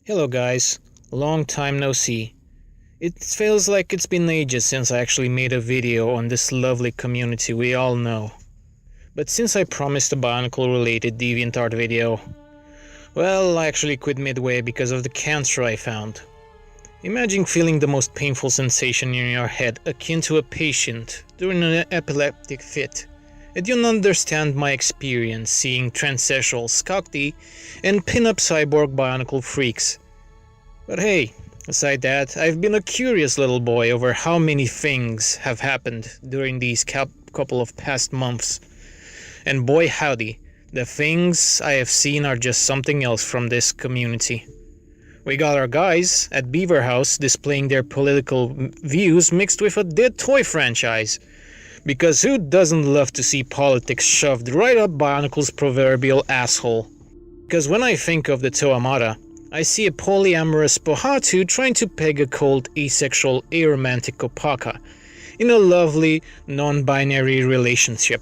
Hello guys, long time no see. It feels like it's been ages since I actually made a video on this lovely community we all know. But since I promised a Bionicle related DeviantArt video, well, I actually quit midway because of the cancer I found. Imagine feeling the most painful sensation in your head akin to a patient during an epileptic fit. And you'll understand my experience seeing transsexual Skakti and pin-up cyborg Bionicle freaks. But hey, aside that, I've been a curious little boy over how many things have happened during these couple of past months. And boy howdy, the things I have seen are just something else from this community. We got our guys at Beaver House displaying their political views mixed with a dead toy franchise. Because who doesn't love to see politics shoved right up Bionicle's proverbial asshole? Because when I think of the Toamata, I see a polyamorous Pohatu trying to peg a cold, asexual, aromantic Kopaka in a lovely, non-binary relationship.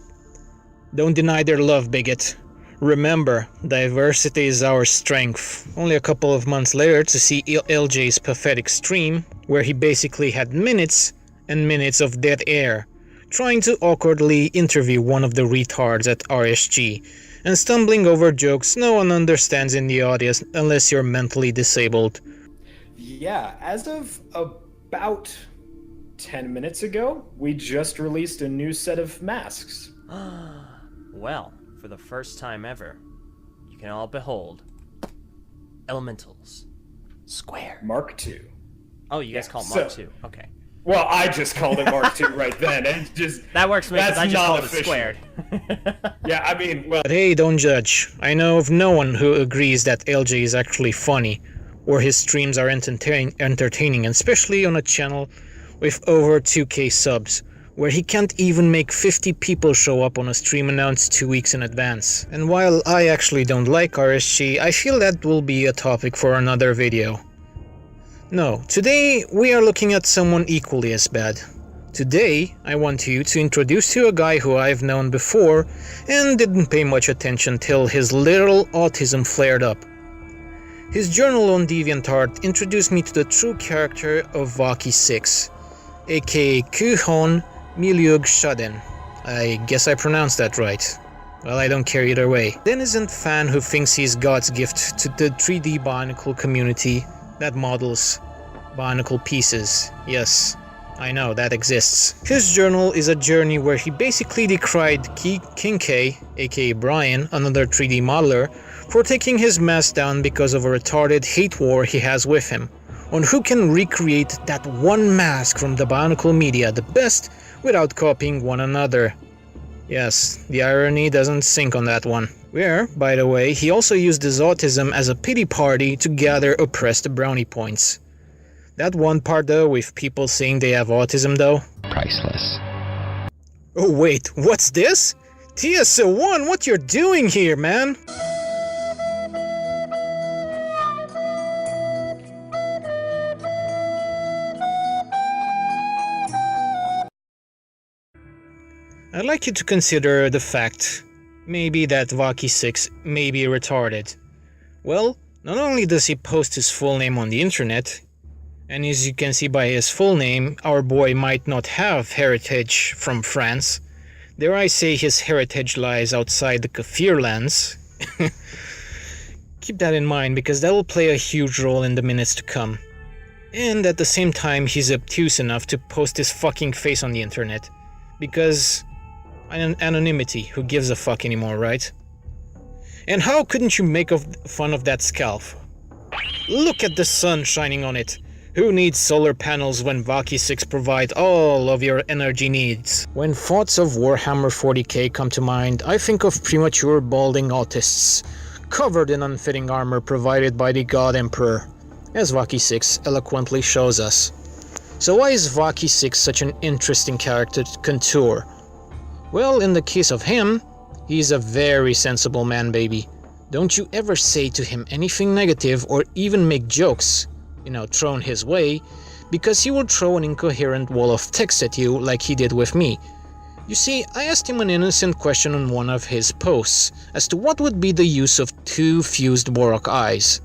Don't deny their love, bigot. Remember, diversity is our strength. Only a couple of months later to see LJ's pathetic stream, where he basically had minutes and minutes of dead air, trying to awkwardly interview one of the retards at RSG, and stumbling over jokes no one understands in the audience unless you're mentally disabled. Yeah, as of about 10 minutes ago, we just released a new set of masks. Well, for the first time ever, you can all behold Elementals Square. Mark II. Oh, you guys call it Mark II. Okay. Well, I just called it Mark II right then, and just that works for me because I just called it squared. Yeah, I mean, well. But hey, don't judge. I know of no one who agrees that LJ is actually funny, or his streams are entertaining, especially on a channel with over 2k subs, where he can't even make 50 people show up on a stream announced 2 weeks in advance. And while I actually don't like RSG, I feel that will be a topic for another video. No, today we are looking at someone equally as bad. Today, I want you to introduce you a guy who I've known before and didn't pay much attention till his little autism flared up. His journal on DeviantArt introduced me to the true character of Vahki6, aka Kuhon Milyug Shaden. I guess I pronounced that right. Well, I don't care either way. Denizen fan who thinks he's God's gift to the 3D Bionicle community that models Bionicle pieces. Yes, I know, that exists. His journal is a journey where he basically decried Khingk, aka Brian, another 3D modeler, for taking his mask down because of a retarded hate war he has with him, on who can recreate that one mask from the Bionicle media the best without copying one another. Yes, the irony doesn't sink on that one. Where, by the way, he also used his autism as a pity party to gather oppressed brownie points. That one part though, with people saying they have autism though? Priceless. Oh wait, what's this? TSO1, what you're doing here, man? I'd like you to consider the fact, maybe that Vahki6 may be retarded. Well, not only does he post his full name on the internet, and as you can see by his full name, our boy might not have heritage from France. Dare I say his heritage lies outside the Kafir lands. Keep that in mind because that will play a huge role in the minutes to come. And at the same time, he's obtuse enough to post his fucking face on the internet. Because anonymity, who gives a fuck anymore, right? And how couldn't you make fun of that scalp? Look at the sun shining on it. Who needs solar panels when Vahki6 provide all of your energy needs? When thoughts of Warhammer 40k come to mind, I think of premature balding autists, covered in unfitting armor provided by the God Emperor, as Vahki6 eloquently shows us. So why is Vahki6 such an interesting character to contour? Well, in the case of him, he's a very sensible man, baby. Don't you ever say to him anything negative or even make jokes, thrown his way, because he will throw an incoherent wall of text at you like he did with me. You see, I asked him an innocent question on one of his posts as to what would be the use of two fused Warrock eyes.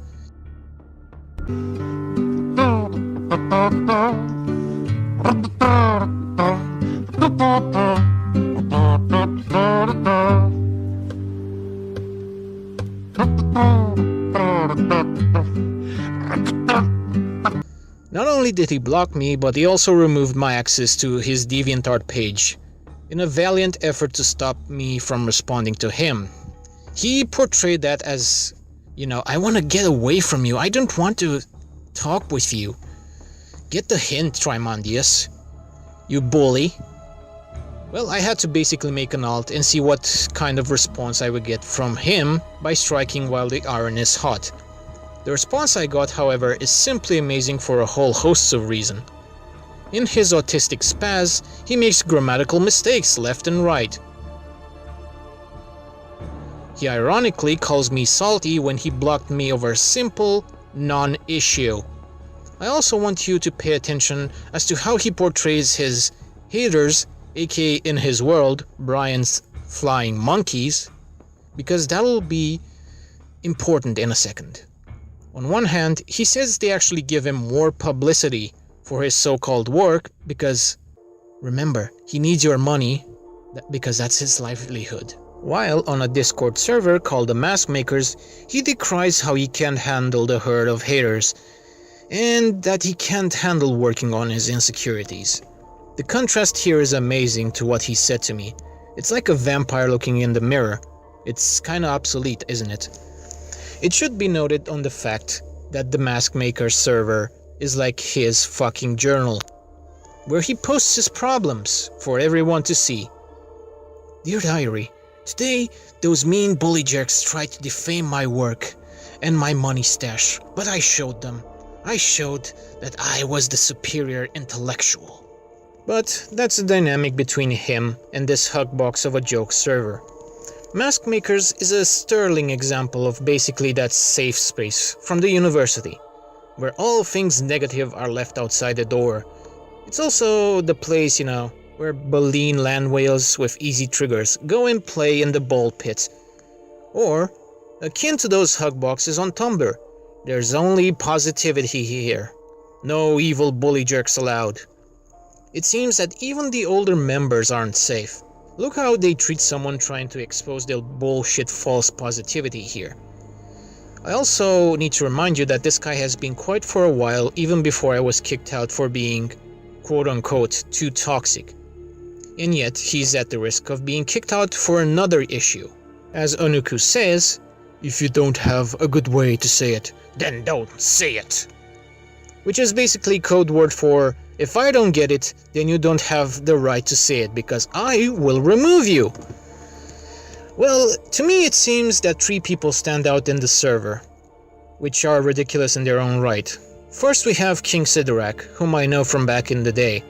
Not only did he block me, but he also removed my access to his DeviantArt page, in a valiant effort to stop me from responding to him. He portrayed that as, I want to get away from you, I don't want to talk with you. Get the hint, Trimondius. You bully. Well, I had to basically make an alt and see what kind of response I would get from him by striking while the iron is hot. The response I got, however, is simply amazing for a whole host of reasons. In his autistic spaz, he makes grammatical mistakes left and right. He ironically calls me salty when he blocked me over a simple non-issue. I also want you to pay attention as to how he portrays his haters, aka in his world, Brian's flying monkeys, because that'll be important in a second. On one hand, he says they actually give him more publicity for his so-called work because, remember, he needs your money because that's his livelihood. While on a Discord server called the MaskMakers, he decries how he can't handle the herd of haters and that he can't handle working on his insecurities. The contrast here is amazing to what he said to me. It's like a vampire looking in the mirror. It's kinda obsolete, isn't it? It should be noted on the fact that the MaskMakers server is like his fucking journal, where he posts his problems for everyone to see. Dear Diary, today those mean bully jerks tried to defame my work and my money stash, but I showed them. I showed that I was the superior intellectual. But that's the dynamic between him and this hugbox of a joke server. MaskMakers is a sterling example of basically that safe space from the university, where all things negative are left outside the door. It's also the place, where baleen land whales with easy triggers go and play in the ball pit. Or, akin to those hug boxes on Tumblr, there's only positivity here. No evil bully jerks allowed. It seems that even the older members aren't safe. Look how they treat someone trying to expose their bullshit false positivity here. I also need to remind you that this guy has been quiet for a while, even before I was kicked out for being quote-unquote too toxic. And yet, he's at the risk of being kicked out for another issue. As Onuku says, if you don't have a good way to say it, then don't say it. Which is basically code word for, if I don't get it, then you don't have the right to say it because I will remove you. Well, to me it seems that 3 people stand out in the server, which are ridiculous in their own right. First we have Khingk, whom I know from back in the day.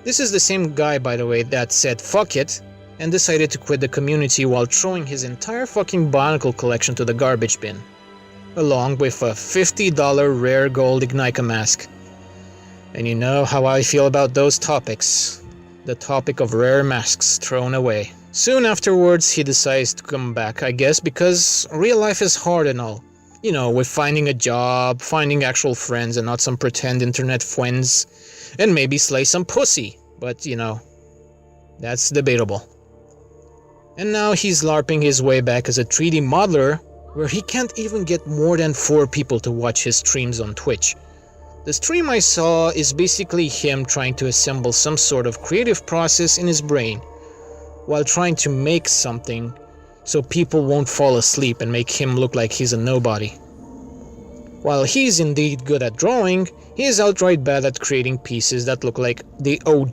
This is the same guy, by the way, that said fuck it and decided to quit the community while throwing his entire fucking Bionicle collection to the garbage bin, along with a $50 rare gold Ignika mask. And you know how I feel about those topics. The topic of rare masks thrown away. Soon afterwards he decides to come back, I guess because real life is hard and all. With finding a job, finding actual friends and not some pretend internet friends, and maybe slay some pussy. But that's debatable. And now he's LARPing his way back as a 3D modeler, where he can't even get more than 4 people to watch his streams on Twitch. The stream I saw is basically him trying to assemble some sort of creative process in his brain, while trying to make something so people won't fall asleep and make him look like he's a nobody. While he's indeed good at drawing, he is outright bad at creating pieces that look like the OG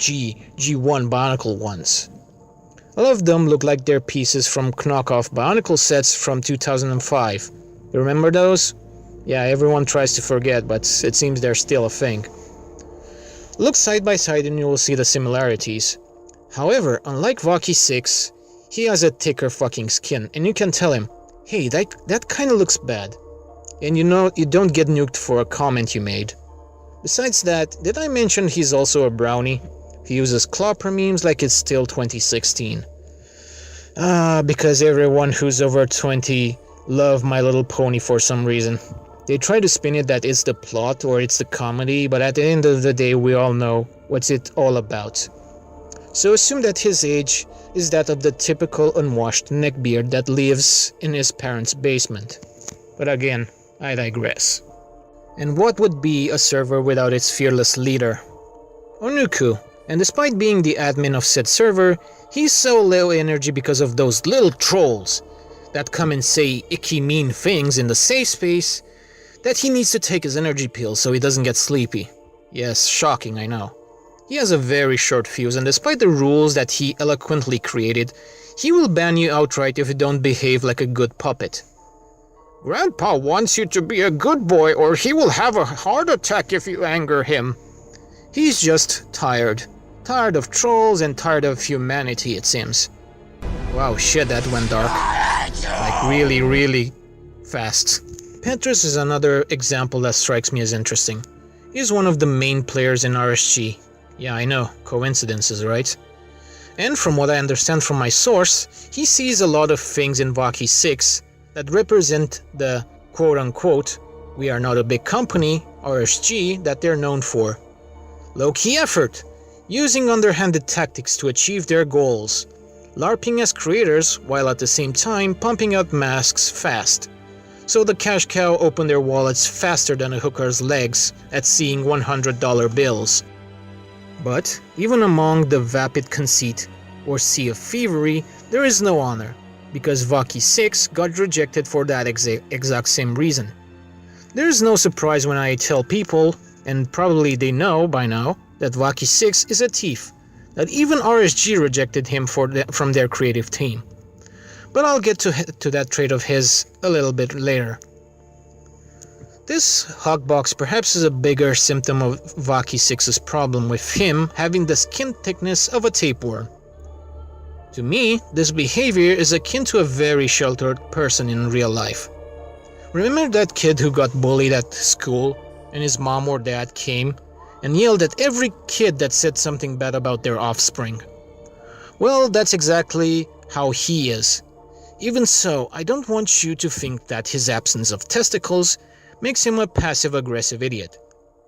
G1 Bionicle ones. All of them look like they're pieces from knockoff Bionicle sets from 2005. You remember those? Yeah, everyone tries to forget, but it seems they're still a thing. Look side by side and you will see the similarities. However, unlike Vahki6, he has a thicker fucking skin, and you can tell him, hey, that kinda looks bad. And you don't get nuked for a comment you made. Besides that, did I mention he's also a brownie? He uses Clopper memes like it's still 2016. Because everyone who's over 20 love My Little Pony for some reason. They try to spin it that it's the plot or it's the comedy, but at the end of the day we all know what's it all about. So assume that his age is that of the typical unwashed neckbeard that lives in his parents' basement. But again, I digress. And what would be a server without its fearless leader? Onuku, and despite being the admin of said server, he's so low energy because of those little trolls that come and say icky mean things in the safe space that he needs to take his energy pills so he doesn't get sleepy. Yes, shocking, I know. He has a very short fuse, and despite the rules that he eloquently created, he will ban you outright if you don't behave like a good puppet. Grandpa wants you to be a good boy or he will have a heart attack if you anger him. He's just tired. Tired of trolls and tired of humanity, it seems. Wow, shit, that went dark. Like really fast. Petrus is another example that strikes me as interesting. He's one of the main players in RSG. Yeah, I know, coincidences, right? And from what I understand from my source, he sees a lot of things in Vahki6 that represent the quote-unquote "we are not a big company" RSG that they're known for. Low-key effort, using underhanded tactics to achieve their goals, LARPing as creators while at the same time pumping out masks fast. So the cash cow open their wallets faster than a hooker's legs at seeing $100 bills. But even among the vapid conceit or sea of thievery, there is no honor, because Vahki6 got rejected for that exact same reason. There is no surprise when I tell people, and probably they know by now, that Vahki6 is a thief, that even RSG rejected him from their creative team. But I'll get to that trait of his a little bit later. This hogbox perhaps is a bigger symptom of Vahki6's problem with him having the skin thickness of a tapeworm. To me, this behavior is akin to a very sheltered person in real life. Remember that kid who got bullied at school and his mom or dad came and yelled at every kid that said something bad about their offspring? Well, that's exactly how he is. Even so, I don't want you to think that his absence of testicles makes him a passive-aggressive idiot,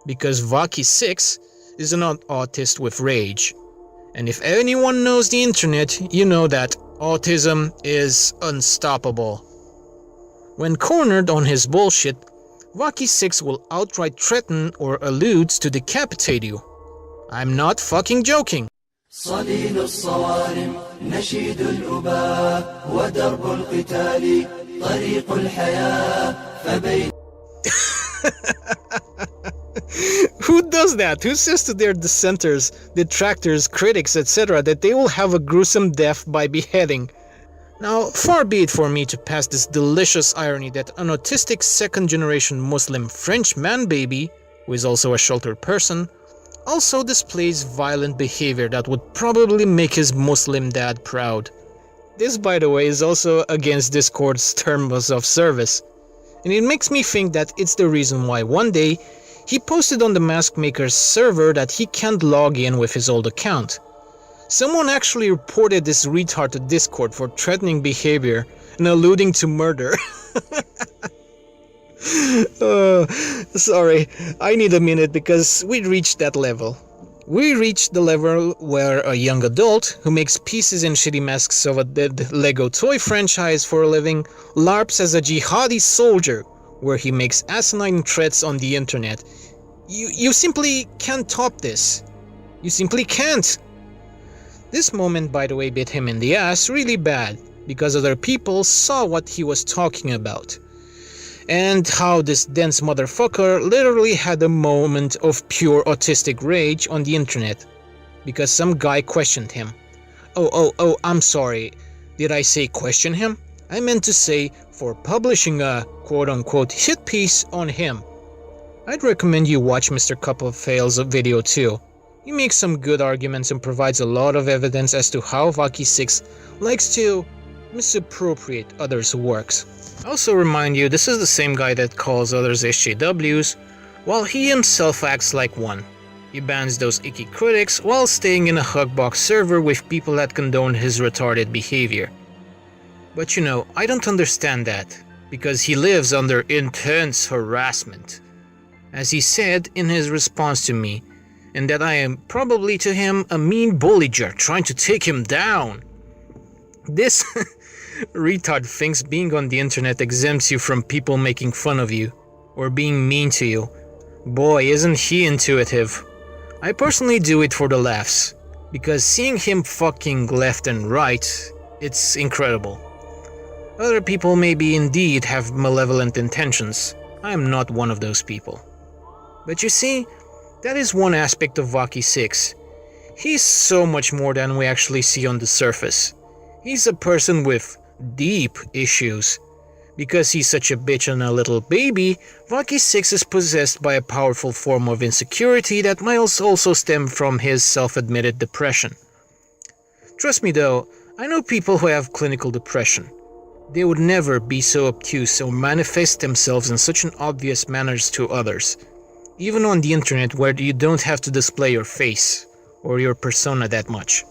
because Vahki6 is an autist with rage. And if anyone knows the internet, you know that autism is unstoppable. When cornered on his bullshit, Vahki6 will outright threaten or alludes to decapitate you. I'm not fucking joking. صليل الصوارم نشيد الأباء ودرب القتال طريق الحياة فبين Who does that? Who says to their dissenters, detractors, critics, etc. that they will have a gruesome death by beheading? Now, far be it for me to pass this delicious irony that an autistic second-generation Muslim French man-baby, who is also a sheltered person, also displays violent behavior that would probably make his Muslim dad proud. This, by the way, is also against Discord's terms of service, and it makes me think that it's the reason why one day he posted on the MaskMakers server that he can't log in with his old account. Someone actually reported this retard to Discord for threatening behavior and alluding to murder. Sorry, I need a minute because we reached that level. We reached the level where a young adult who makes pieces and shitty masks of a dead Lego toy franchise for a living LARPs as a jihadi soldier, where he makes asinine threats on the internet. You simply can't top this. You simply can't. This moment, by the way, bit him in the ass really bad, because other people saw what he was talking about. And how this dense motherfucker literally had a moment of pure autistic rage on the internet, because some guy questioned him. Oh, I'm sorry. Did I say question him? I meant to say for publishing a quote-unquote hit piece on him. I'd recommend you watch Mr.Cup of Fails video too. He makes some good arguments and provides a lot of evidence as to how Vahki6 likes to misappropriate others' works. I also remind you, this is the same guy that calls others SJWs, while he himself acts like one. He bans those icky critics while staying in a hugbox server with people that condone his retarded behavior. But you know, I don't understand that. because he lives under intense harassment, as he said in his response to me, and that I am probably to him a mean bulliger trying to take him down. This retard thinks being on the internet exempts you from people making fun of you or being mean to you. Boy, isn't he intuitive. I personally do it for the laughs, because seeing him fucking left and right, it's incredible. Other people maybe indeed have malevolent intentions. I am not one of those people. But you see, that is one aspect of Vahki6. He's so much more than we actually see on the surface. He's a person with deep issues. Because he's such a bitch and a little baby, Vahki6 is possessed by a powerful form of insecurity that might also stem from his self-admitted depression. Trust me though, I know people who have clinical depression. They would never be so obtuse or manifest themselves in such an obvious manner to others. Even on the internet where you don't have to display your face or your persona that much.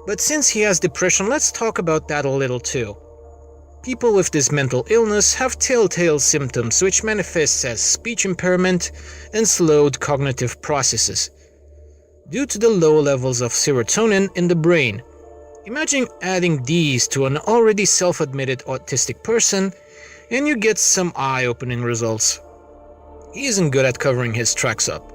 But since he has depression, let's talk about that a little too. People with this mental illness have telltale symptoms which manifests as speech impairment and slowed cognitive processes, due to the low levels of serotonin in the brain. Imagine adding these to an already self-admitted autistic person, and you get some eye-opening results. He isn't good at covering his tracks up.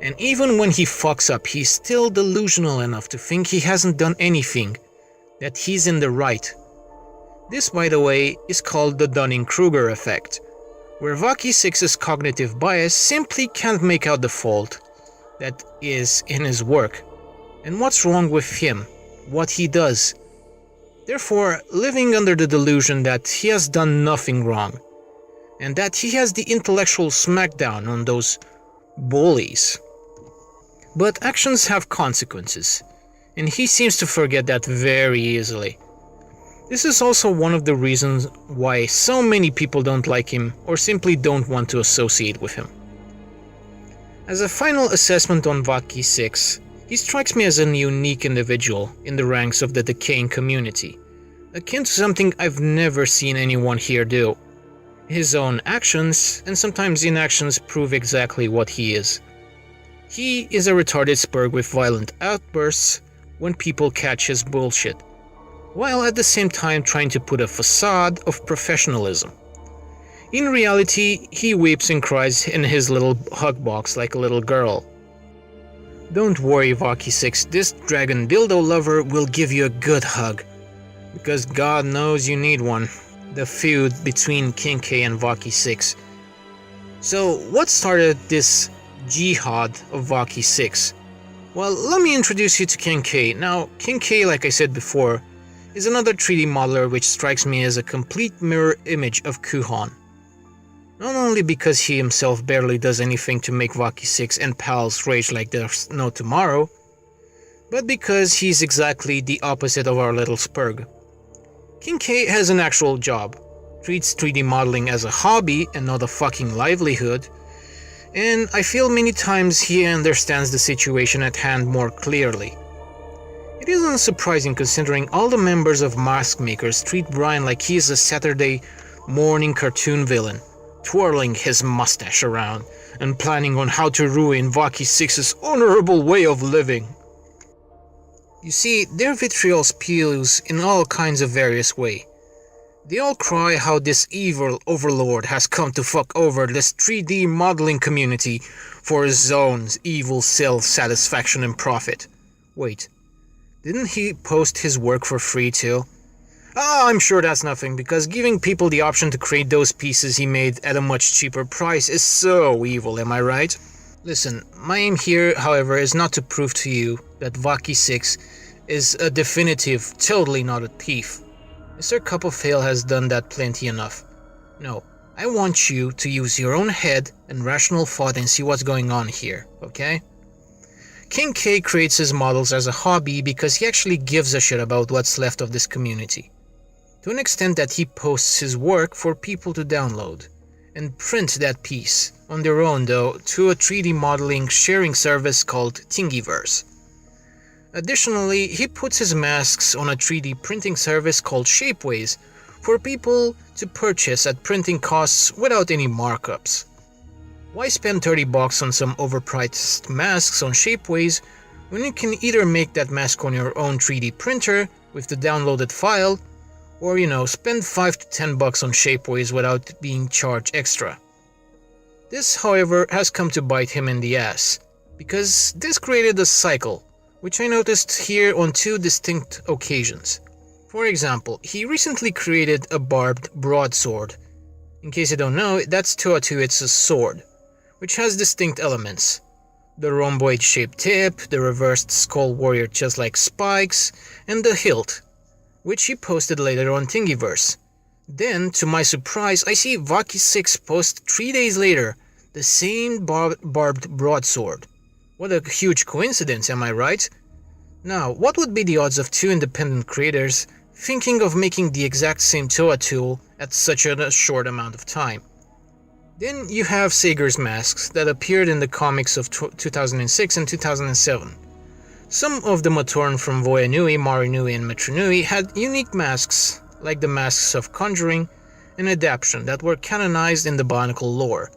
And even when he fucks up, he's still delusional enough to think he hasn't done anything, that he's in the right. This, by the way, is called the Dunning-Kruger effect, where Vahki6's cognitive bias simply can't make out the fault that is in his work, and what's wrong with him, what he does. Therefore, living under the delusion that he has done nothing wrong, and that he has the intellectual smackdown on those bullies. But actions have consequences, and he seems to forget that very easily. This is also one of the reasons why so many people don't like him or simply don't want to associate with him. As a final assessment on Vahki6, he strikes me as a unique individual in the ranks of the decaying community, akin to something I've never seen anyone here do. His own actions, and sometimes inactions, prove exactly what he is. He is a retarded Sperg with violent outbursts when people catch his bullshit, while at the same time trying to put a facade of professionalism. In reality, he weeps and cries in his little hug box like a little girl. Don't worry, Vahki6, this dragon dildo lover will give you a good hug, because God knows you need one. The feud between Khingk and Vahki6. So, what started this jihad of Vahki6? Well, let me introduce you to Khingk. Now, Khingk, like I said before, is another 3D modeler which strikes me as a complete mirror image of couldnt. Not only because he himself barely does anything to make Vahki6 and pals rage like there's no tomorrow, but because he's exactly the opposite of our little Sperg. Khingk has an actual job, treats 3D modeling as a hobby and not a fucking livelihood, and I feel many times he understands the situation at hand more clearly. It isn't surprising considering all the members of MaskMakers treat Brian like he is a Saturday morning cartoon villain, twirling his mustache around and planning on how to ruin Vahki6's honorable way of living. You see, their vitriol spews in all kinds of various ways. They all cry how this evil overlord has come to fuck over this 3D modeling community for his own evil self-satisfaction and profit. Wait, didn't he post his work for free too? I'm sure that's nothing, because giving people the option to create those pieces he made at a much cheaper price is so evil, am I right? Listen, my aim here, however, is not to prove to you that Vahki6 is a definitive, totally not a thief. Mr.Cup of Fails has done that plenty enough. No, I want you to use your own head and rational thought and see what's going on here, okay? Khingk creates his models as a hobby because he actually gives a shit about what's left of this community. To an extent that he posts his work for people to download and print that piece on their own though to a 3D modeling sharing service called Thingiverse. Additionally, he puts his masks on a 3D printing service called Shapeways, for people to purchase at printing costs without any markups. Why spend $30 on some overpriced masks on Shapeways when you can either make that mask on your own 3D printer with the downloaded file, or spend $5 to $10 on Shapeways without being charged extra. This, however, has come to bite him in the ass, because this created a cycle, which I noticed here on two distinct occasions. For example, he recently created a barbed broadsword. In case you don't know, that's It's a sword, which has distinct elements. The rhomboid-shaped tip, the reversed skull warrior chest-like spikes, and the hilt, which he posted later on Thingiverse. Then, to my surprise, I see Vahki6 post 3 days later the same barbed broadsword. What a huge coincidence, am I right? Now, what would be the odds of two independent creators thinking of making the exact same Toa tool at such a short amount of time? Then you have Sager's masks that appeared in the comics of 2006 and 2007. Some of the Matorn from Voya Nui, Maru Nui, and Metru Nui had unique masks, like the masks of Conjuring and Adaption, that were canonized in the Bionicle lore.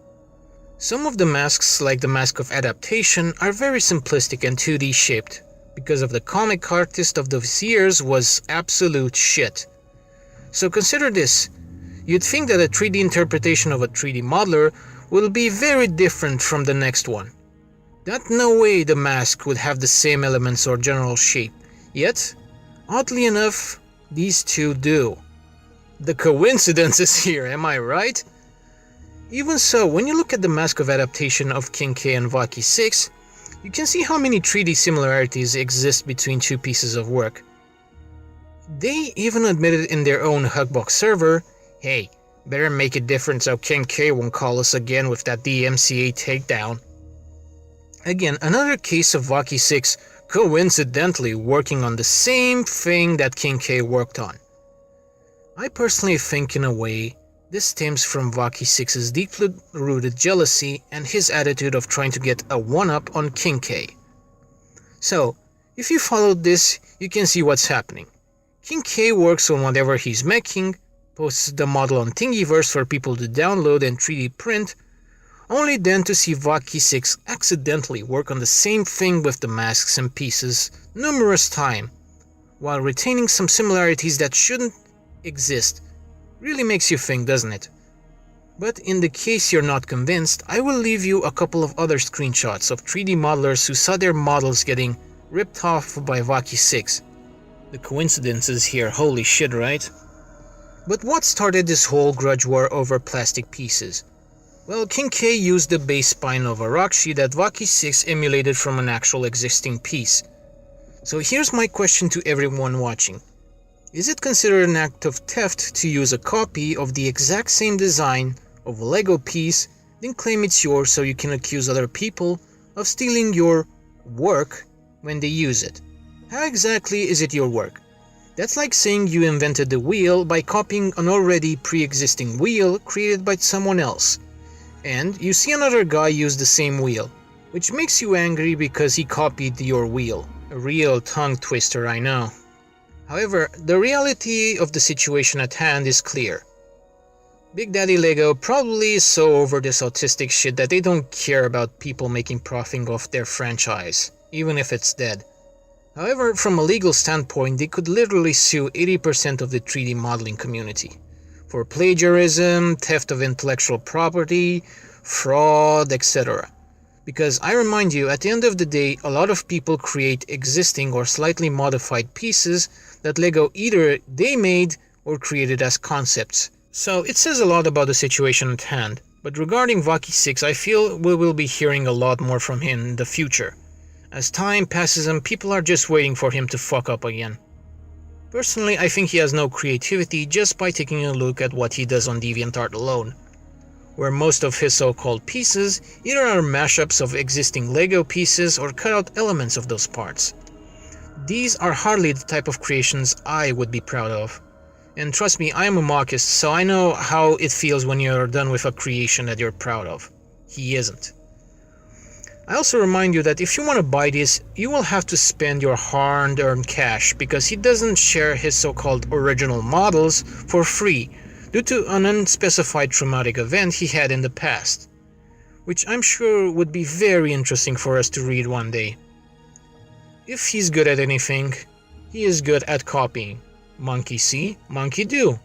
Some of the masks, like the Mask of Adaptation, are very simplistic and 2D shaped, because of the comic artist of those years was absolute shit. So consider this. You'd think that a 3D interpretation of a 3D modeler will be very different from the next one. That no way the mask would have the same elements or general shape, yet, oddly enough, these two do. The coincidence is here, am I right? Even so, when you look at the Mask of Adaptation of Khingk and Vahki6, you can see how many 3D similarities exist between two pieces of work. They even admitted in their own Hugbox server, hey, better make it different so Khingk won't call us again with that DMCA takedown. Again, another case of Vahki6 coincidentally working on the same thing that Khingk worked on. I personally think in a way, this stems from Vahki6's deeply rooted jealousy and his attitude of trying to get a one-up on Khingk. So, if you followed this, you can see what's happening. Khingk works on whatever he's making, posts the model on Thingiverse for people to download and 3D print, only then to see Vahki6 accidentally work on the same thing with the masks and pieces numerous times, while retaining some similarities that shouldn't exist. Really makes you think, doesn't it? But in the case you're not convinced, I will leave you a couple of other screenshots of 3D modelers who saw their models getting ripped off by Vahki6. The coincidences here, holy shit, right? But what started this whole grudge war over plastic pieces? Well, Khingk used the base spine of a Rakshi that Vahki6 emulated from an actual existing piece. So here's my question to everyone watching. Is it considered an act of theft to use a copy of the exact same design of a Lego piece, then claim it's yours so you can accuse other people of stealing your work when they use it? How exactly is it your work? That's like saying you invented the wheel by copying an already pre-existing wheel created by someone else. And you see another guy use the same wheel, which makes you angry because he copied your wheel. A real tongue twister, I know. However, the reality of the situation at hand is clear. Big Daddy Lego probably is so over this autistic shit that they don't care about people making profiting off their franchise, even if it's dead. However, from a legal standpoint, they could literally sue 80% of the 3D modeling community for plagiarism, theft of intellectual property, fraud, etc. Because I remind you, at the end of the day, a lot of people create existing or slightly modified pieces that Lego either they made or created as concepts. So it says a lot about the situation at hand, but regarding Vahki6, I feel we will be hearing a lot more from him in the future. As time passes and people are just waiting for him to fuck up again. Personally, I think he has no creativity just by taking a look at what he does on DeviantArt alone, where most of his so-called pieces either are mashups of existing Lego pieces or cut out elements of those parts. These are hardly the type of creations I would be proud of. And trust me, I am a mockist, so I know how it feels when you're done with a creation that you're proud of. He isn't. I also remind you that if you want to buy this, you will have to spend your hard-earned cash because he doesn't share his so-called original models for free due to an unspecified traumatic event he had in the past, which I'm sure would be very interesting for us to read one day. If he's good at anything, he is good at copying. Monkey see, monkey do.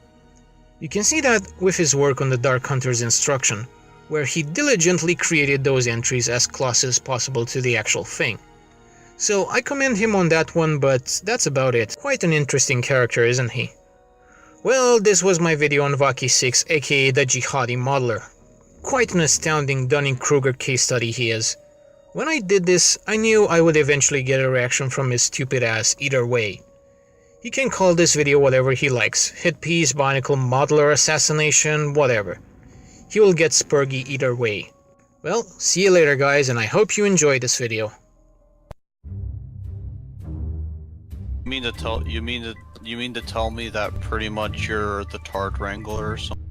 You can see that with his work on the Dark Hunter's instruction, where he diligently created those entries as close as possible to the actual thing. So I commend him on that one, but that's about it. Quite an interesting character, isn't he? Well, this was my video on Vahki6, aka the Jihadi Modeler. Quite an astounding Dunning-Kruger case study he is. When I did this, I knew I would eventually get a reaction from his stupid ass either way. He can call this video whatever he likes, hit piece, Bionicle, modeler, assassination, whatever. He will get Spergy either way. Well, see you later guys, and I hope you enjoyed this video. You mean to tell me that pretty much you're the Tard Wrangler or something?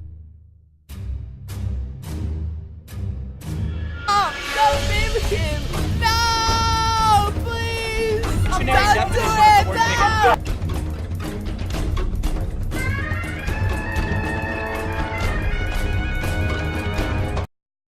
Oh, don't leave him! No! Please! I'm not doing it! No!